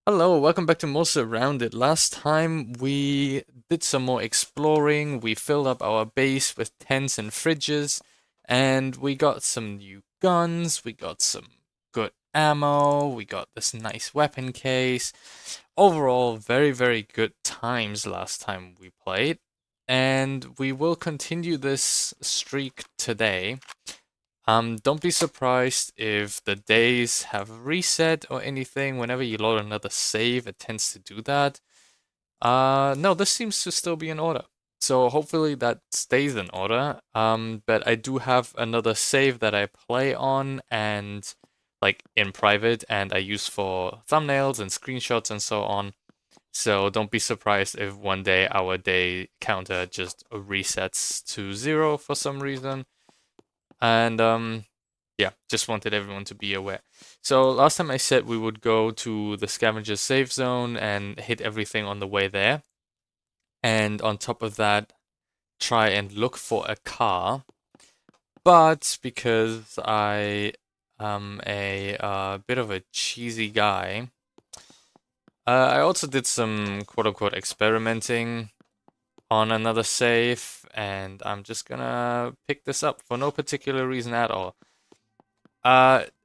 Hello, welcome back to more SurrounDead. Last time we did some more exploring, we filled up our base with tents and fridges, and we got some new guns, we got some good ammo, we got this nice weapon case. Overall, very, very good times last time we played, and we will continue this streak today. Don't be surprised if the days have reset or anything. Whenever you load another save, it tends to do that. No, this seems to still be in order. So hopefully that stays in order. But I do have another save that I play on and like in private and I use for thumbnails and screenshots and so on. So don't be surprised if one day our day counter just resets to 0 for some reason. And yeah, just wanted everyone to be aware. So last time I said we would go to the scavenger safe zone and hit everything on the way there. And on top of that, try and look for a car. But because I am a bit of a cheesy guy, I also did some quote-unquote experimenting on another save, and I'm just gonna pick this up for no particular reason at all.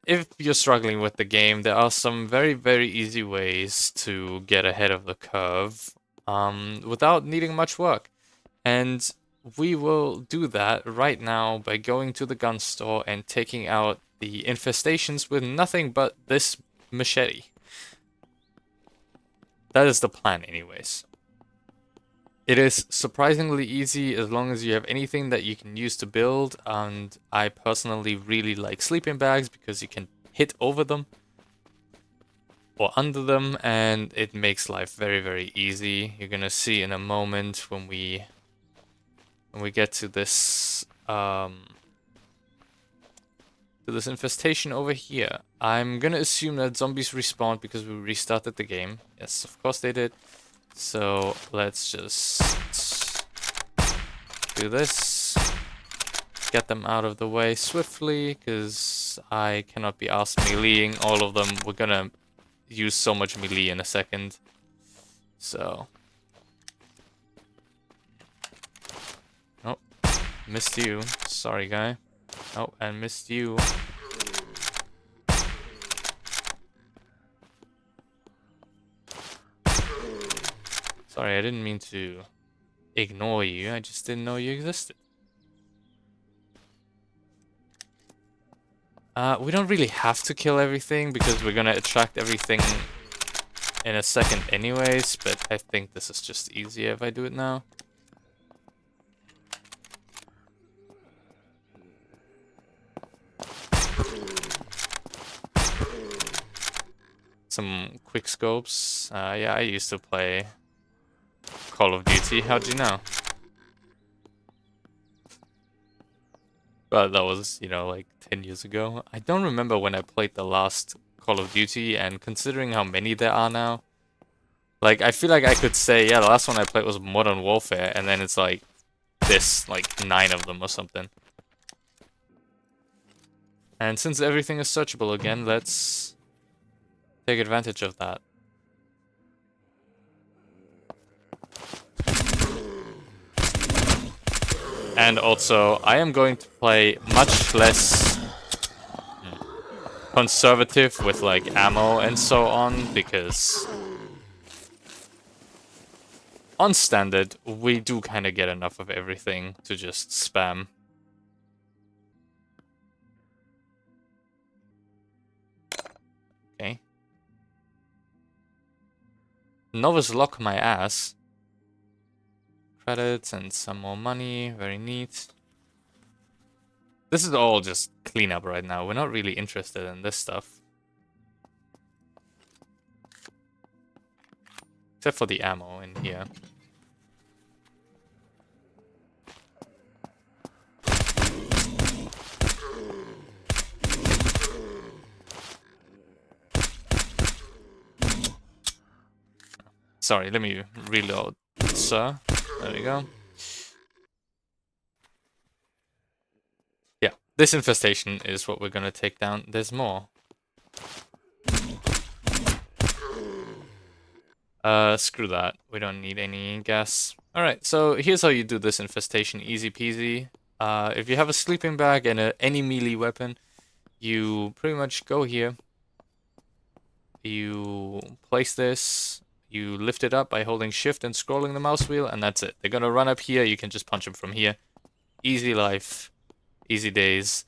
If you're struggling with the game, there are some very, very easy ways to get ahead of the curve, without needing much work. And we will do that right now by going to the gun store and taking out the infestations with nothing but this machete. That is the plan anyways. It is surprisingly easy as long as you have anything that you can use to build, and I personally really like sleeping bags because you can hit over them or under them and it makes life very, very easy. You're gonna see in a moment when we get to this infestation over here. I'm gonna assume that zombies respawned because we restarted the game. Yes, of course they did. So let's just do this. Get them out of the way swiftly, because I cannot be asked meleeing all of them. We're gonna use so much melee in a second. So. Oh, missed you. Sorry, guy. Oh, and missed you. Sorry, I didn't mean to ignore you. I just didn't know you existed. We don't really have to kill everything because we're gonna attract everything in a second anyways, but I think this is just easier if I do it now. Some quick scopes. Yeah, I used to play Call of Duty. How'd you know? But that was, like 10 years ago. I don't remember when I played the last Call of Duty, and considering how many there are now, like, I feel like I could say, yeah, the last one I played was Modern Warfare, and then it's like this, like 9 of them or something. And since everything is searchable again, let's take advantage of that. And also, I am going to play much less conservative with like ammo and so on, because on standard, we do kind of get enough of everything to just spam. Okay. Novice lock my ass. Credits and some more money, very neat. This is all just cleanup right now. We're not really interested in this stuff. Except for the ammo in here. Sorry, let me reload, sir. There we go. Yeah, this infestation is what we're gonna take down. There's more. Screw that. We don't need any gas. Alright, so here's how you do this infestation. Easy peasy. If you have a sleeping bag and any melee weapon, you pretty much go here. You place this. You lift it up by holding shift and scrolling the mouse wheel, and that's it. They're gonna run up here. You can just punch them from here. Easy life. Easy days.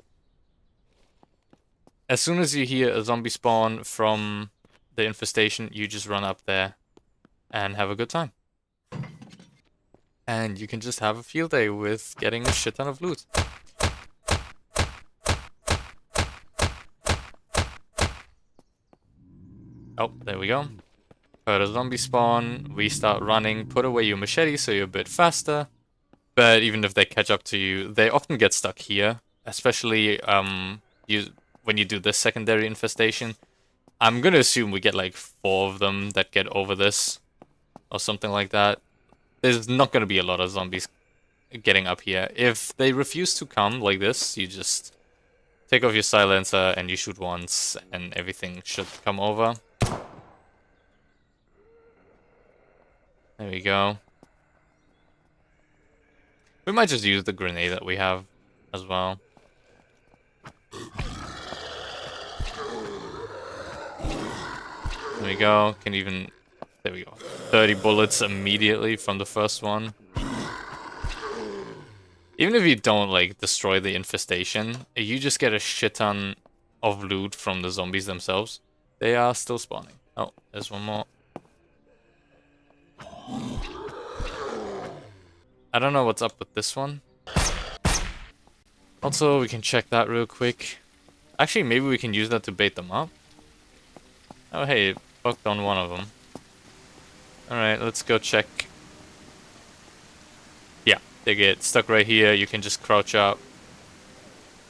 As soon as you hear a zombie spawn from the infestation, you just run up there and have a good time. And you can just have a field day with getting a shit ton of loot. Oh, there we go. Heard a zombie spawn, we start running, put away your machete so you're a bit faster. But even if they catch up to you, they often get stuck here. Especially when you do this secondary infestation. I'm gonna assume we get like 4 of them that get over this. Or something like that. There's not gonna be a lot of zombies getting up here. If they refuse to come like this, you just take off your silencer and you shoot once and everything should come over. There we go. We might just use the grenade that we have as well. There we go. Can even... There we go. 30 bullets immediately from the first one. Even if you don't, like, destroy the infestation, you just get a shit ton of loot from the zombies themselves. They are still spawning. Oh, there's one more. I don't know what's up with this one. Also, we can check that real quick. Actually, maybe we can use that to bait them up. Oh, hey, it fucked on one of them. Alright, let's go check. Yeah, they get stuck right here. You can just crouch up.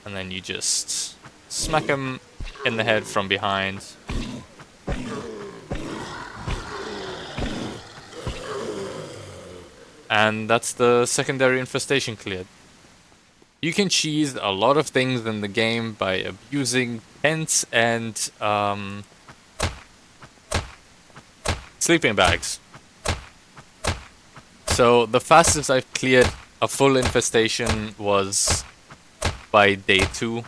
And then you just smack them in the head from behind. And that's the secondary infestation cleared. You can cheese a lot of things in the game by abusing tents and sleeping bags. So the fastest I've cleared a full infestation was by day 2.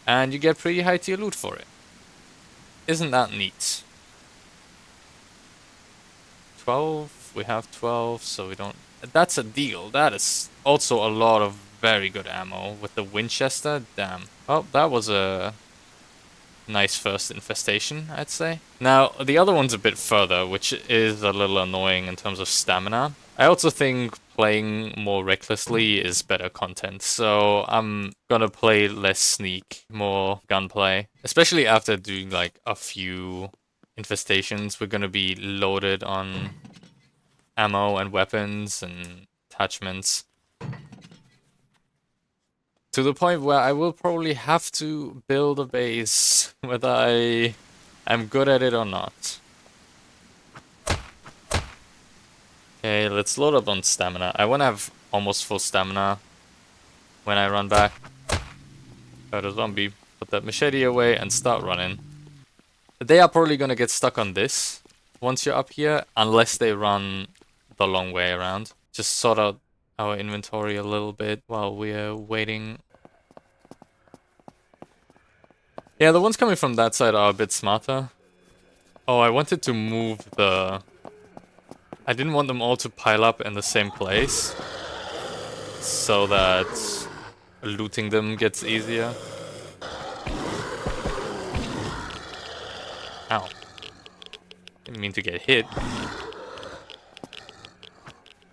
And you get pretty high tier loot for it. Isn't that neat? 12, we have 12, so we don't... That's a deal. That is also a lot of very good ammo with the Winchester. Damn. Oh, that was a nice first infestation, I'd say. Now, the other one's a bit further, which is a little annoying in terms of stamina. I also think playing more recklessly is better content, so I'm gonna play less sneak, more gunplay. Especially after doing like a few infestations, we're gonna be loaded on ammo and weapons and attachments. To the point where I will probably have to build a base, whether I am good at it or not. Okay, let's load up on stamina. I want to have almost full stamina when I run back. Got a zombie. Put that machete away and start running. They are probably going to get stuck on this once you're up here, unless they run the long way around. Just sort out our inventory a little bit while we're waiting. Yeah, the ones coming from that side are a bit smarter. Oh, I wanted to move the... I didn't want them all to pile up in the same place, so that looting them gets easier. Ow. Didn't mean to get hit.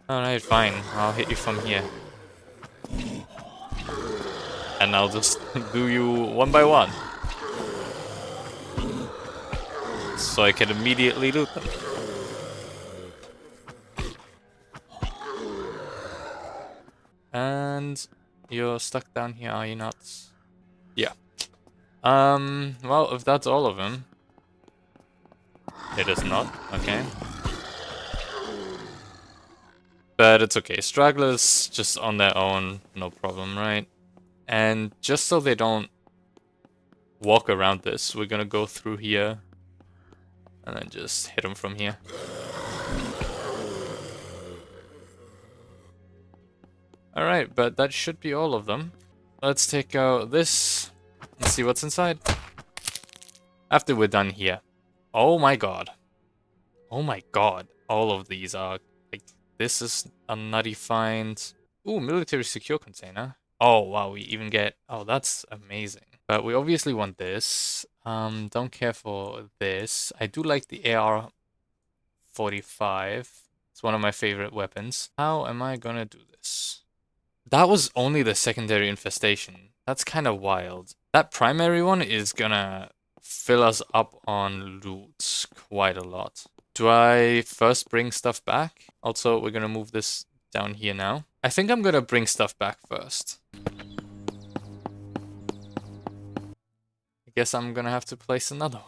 Alright, fine. I'll hit you from here. And I'll just do you one by one. So I can immediately loot them. And you're stuck down here, are you not? Yeah. Well, if that's all of them. It is not, okay. But it's okay. Stragglers just on their own, no problem, right? And just so they don't walk around this. We're gonna go through here and then just hit them from here. Alright, but that should be all of them. Let's take out this and see what's inside. After we're done here. Oh my god. Oh my god. All of these are, like, this is a nutty find. Ooh, military secure container. Oh, wow, we even get... Oh, that's amazing. But we obviously want this. Don't care for this. I do like the AR-45. It's one of my favorite weapons. How am I gonna do this? That was only the secondary infestation. That's kind of wild. That primary one is gonna fill us up on loot quite a lot. Do I first bring stuff back? Also, we're gonna move this down here now. I think I'm gonna bring stuff back first. I guess I'm gonna have to place another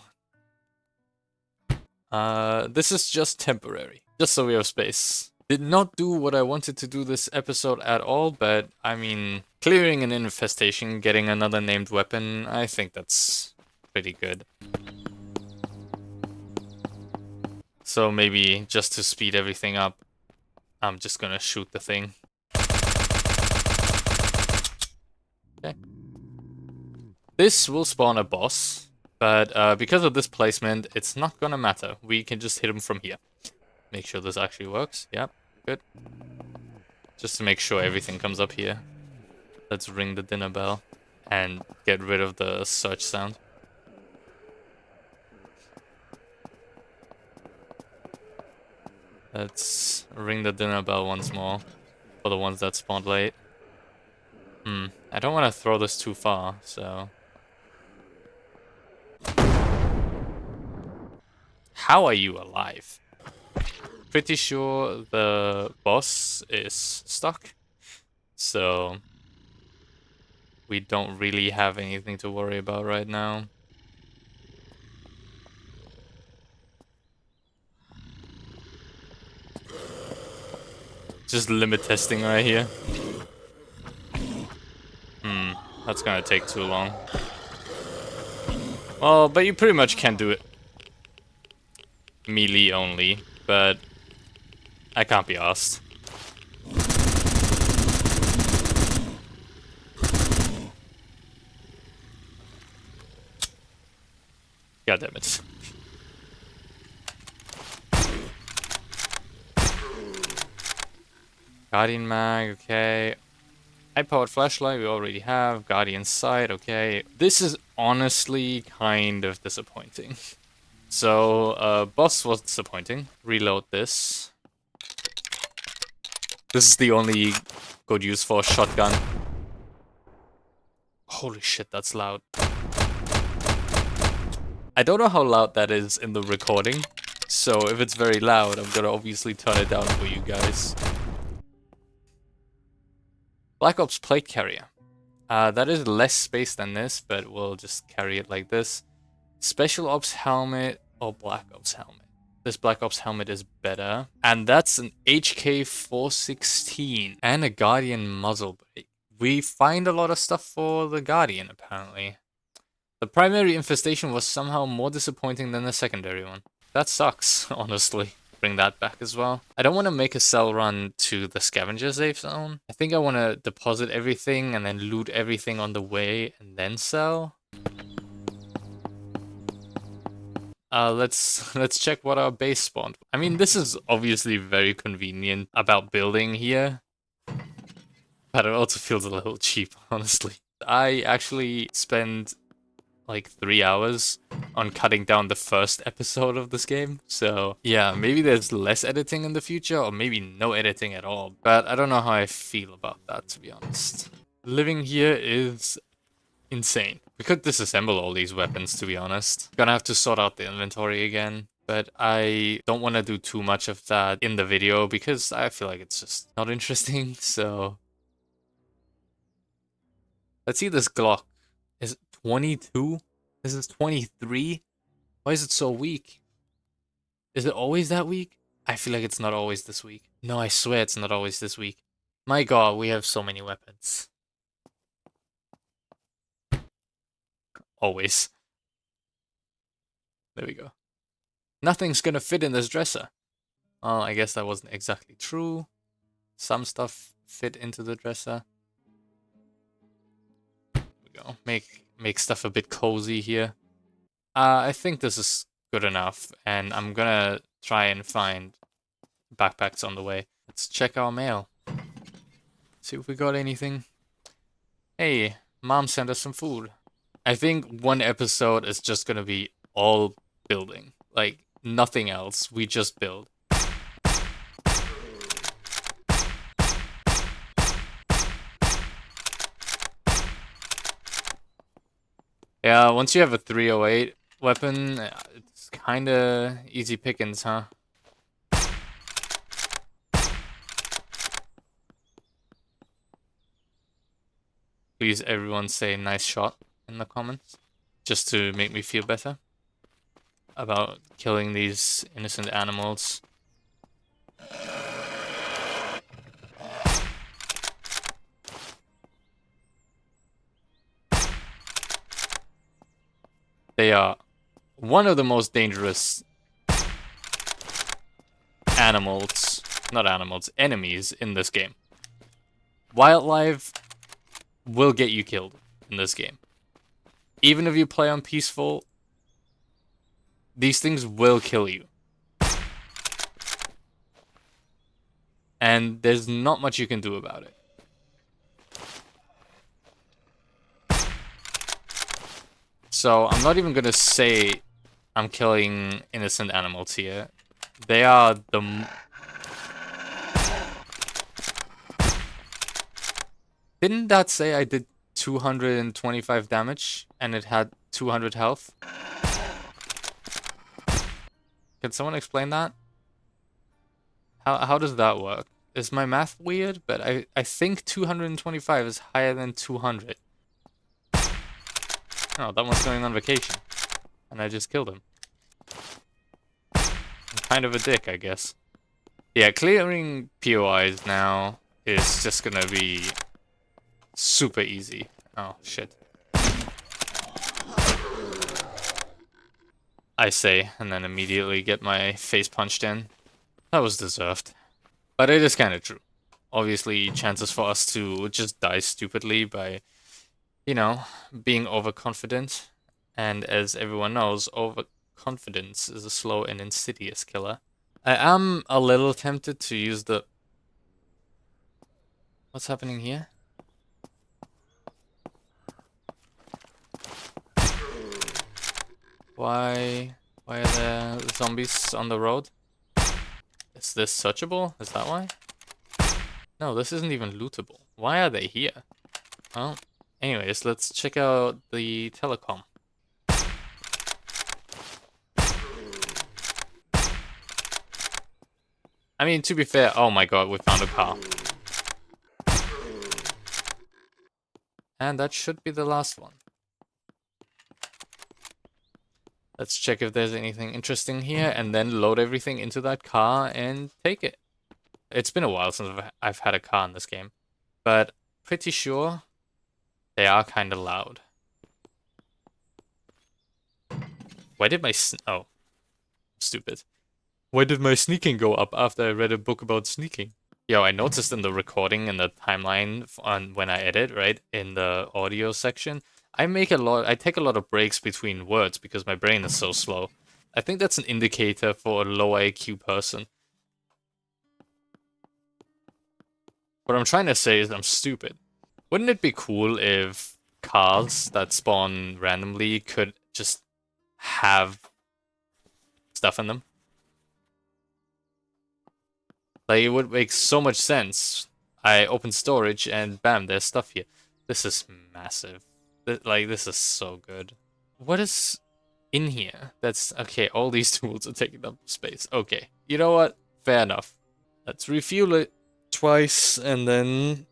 one. This is just temporary. Just so we have space. Did not do what I wanted to do this episode at all, but I mean, clearing an infestation, getting another named weapon, I think that's pretty good. So maybe just to speed everything up, I'm just gonna shoot the thing. Okay. This will spawn a boss, but because of this placement, it's not gonna matter. We can just hit him from here. Make sure this actually works. Yep, good. Just to make sure everything comes up here. Let's ring the dinner bell and get rid of the search sound. Let's ring the dinner bell once more for the ones that spawned late. I don't want to throw this too far, so... How are you alive? Pretty sure the boss is stuck, so we don't really have anything to worry about right now. Just limit testing right here. That's gonna take too long. Well, but you pretty much can do it melee only, but I can't be asked. God damn it. Guardian mag, okay. High-powered flashlight we already have. Guardian sight, okay. This is honestly kind of disappointing. So, boss was disappointing. Reload this. This is the only good use for a shotgun. Holy shit, that's loud. I don't know how loud that is in the recording. So, if it's very loud, I'm gonna obviously turn it down for you guys. Black Ops plate carrier. That is less space than this, but we'll just carry it like this. Special Ops helmet or Black Ops helmet. This Black Ops helmet is better. And that's an HK416 and a Guardian muzzle brake. We find a lot of stuff for the Guardian, apparently. The primary infestation was somehow more disappointing than the secondary one. That sucks, honestly. Bring that back as well. I don't want to make a sell run to the scavenger safe zone. I think I want to deposit everything and then loot everything on the way and then sell. Let's check what our base spawned. I mean, this is obviously very convenient about building here, but it also feels a little cheap, honestly. I actually spent like 3 hours on cutting down the first episode of this game. So yeah, maybe there's less editing in the future or maybe no editing at all. But I don't know how I feel about that, to be honest. Living here is insane. We could disassemble all these weapons, to be honest. Gonna have to sort out the inventory again. But I don't want to do too much of that in the video because I feel like it's just not interesting. So let's see this Glock. Is it 22? This is 23? Why is it so weak? Is it always that weak? I feel like it's not always this weak. No, I swear it's not always this weak. My god, we have so many weapons. Always. There we go. Nothing's gonna fit in this dresser. Oh, I guess that wasn't exactly true. Some stuff fit into the dresser. There we go. Make stuff a bit cozy here. I think this is good enough, and I'm gonna try and find backpacks on the way. Let's check our mail. See if we got anything. Hey, Mom sent us some food. I think one episode is just gonna be all building. Like, nothing else. We just build. Yeah, once you have a 308 weapon, it's kinda easy pickings, huh? Please everyone say nice shot in the comments, just to make me feel better about killing these innocent animals. They are one of the most dangerous enemies in this game. Wildlife will get you killed in this game. Even if you play on peaceful, these things will kill you. And there's not much you can do about it. So I'm not even gonna say I'm killing innocent animals here. They are the... Didn't that say I did 225 damage and it had 200 health? Can someone explain that? How does that work? Is my math weird? But I think 225 is higher than 200. Oh, that one's going on vacation. And I just killed him. I'm kind of a dick, I guess. Yeah, clearing POIs now is just gonna be super easy. Oh, shit. I say, and then immediately get my face punched in. That was deserved. But it is kind of true. Obviously, chances for us to just die stupidly by, you know, being overconfident. And as everyone knows, overconfidence is a slow and insidious killer. I am a little tempted to use the... What's happening here? Why are there zombies on the road? Is this searchable? Is that why? No, this isn't even lootable. Why are they here? Well, anyways, let's check out the telecom. I mean, to be fair, oh my god, we found a car. And that should be the last one. Let's check if there's anything interesting here, and then load everything into that car and take it. It's been a while since I've had a car in this game, but pretty sure they are kind of loud. Why did my oh, stupid. Why did my sneaking go up after I read a book about sneaking? Yo, I noticed in the recording in the timeline on when I edit, right, in the audio section, I take a lot of breaks between words because my brain is so slow. I think that's an indicator for a low IQ person. What I'm trying to say is I'm stupid. Wouldn't it be cool if cars that spawn randomly could just have stuff in them? Like, it would make so much sense. I open storage and bam, there's stuff here. This is massive. Like, this is so good. What is in here? That's... Okay, all these tools are taking up space. Okay, you know what? Fair enough. Let's refuel it twice, and then...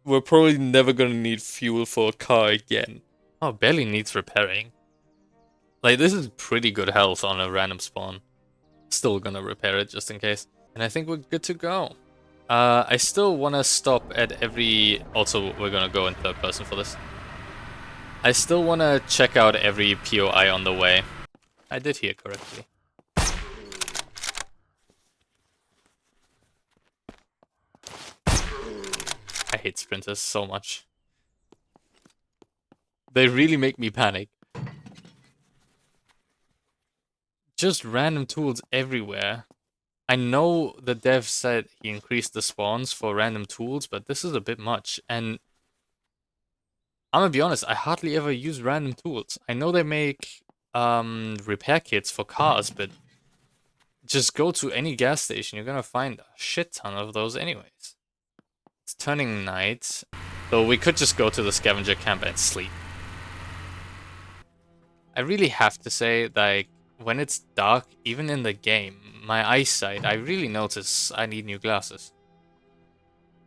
We're probably never gonna need fuel for a car again. Oh, barely needs repairing. Like, this is pretty good health on a random spawn. Still gonna repair it just in case. And I think we're good to go. I still want to stop at every... Also, we're gonna go in third person for this. I still want to check out every POI on the way. I did hear correctly. I hate sprinters so much. They really make me panic. Just random tools everywhere. I know the dev said he increased the spawns for random tools, but this is a bit much. And I'm gonna be honest, I hardly ever use random tools. I know they make repair kits for cars, but just go to any gas station, you're gonna find a shit ton of those anyways. It's turning night, so we could just go to the scavenger camp and sleep. I really have to say, like, when it's dark, even in the game, my eyesight, I really notice I need new glasses.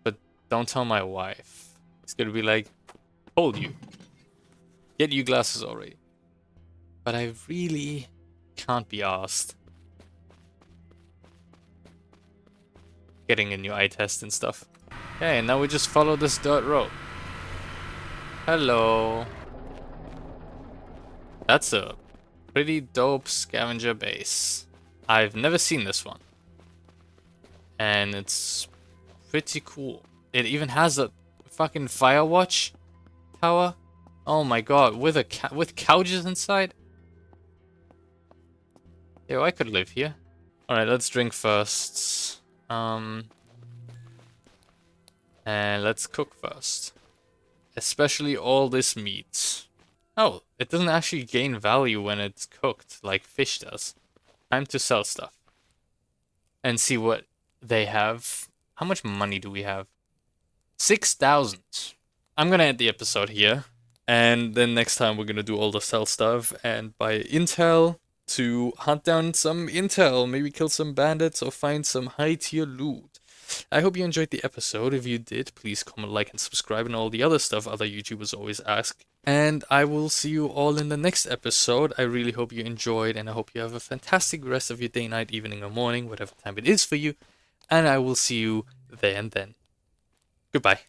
But don't tell my wife. It's gonna be like, told you. Get you glasses already. But I really can't be asked. Getting a new eye test and stuff. Okay, and now we just follow this dirt road. Hello. That's a pretty dope scavenger base. I've never seen this one. And it's pretty cool. It even has a fucking Firewatch tower. Oh my god, with with couches inside? Yo, I could live here. Alright, let's drink first. And let's cook first. Especially all this meat. Oh, it doesn't actually gain value when it's cooked, like fish does. Time to sell stuff. And see what they have. How much money do we have? 6,000. I'm gonna end the episode here. And then next time we're gonna do all the sell stuff and buy intel to hunt down some intel. Maybe kill some bandits or find some high tier loot. I hope you enjoyed the episode. If you did, please comment, like, and subscribe and all the other stuff other YouTubers always ask. And I will see you all in the next episode. I really hope you enjoyed, and I hope you have a fantastic rest of your day, night, evening, or morning, whatever time it is for you. And I will see you there and then. Goodbye.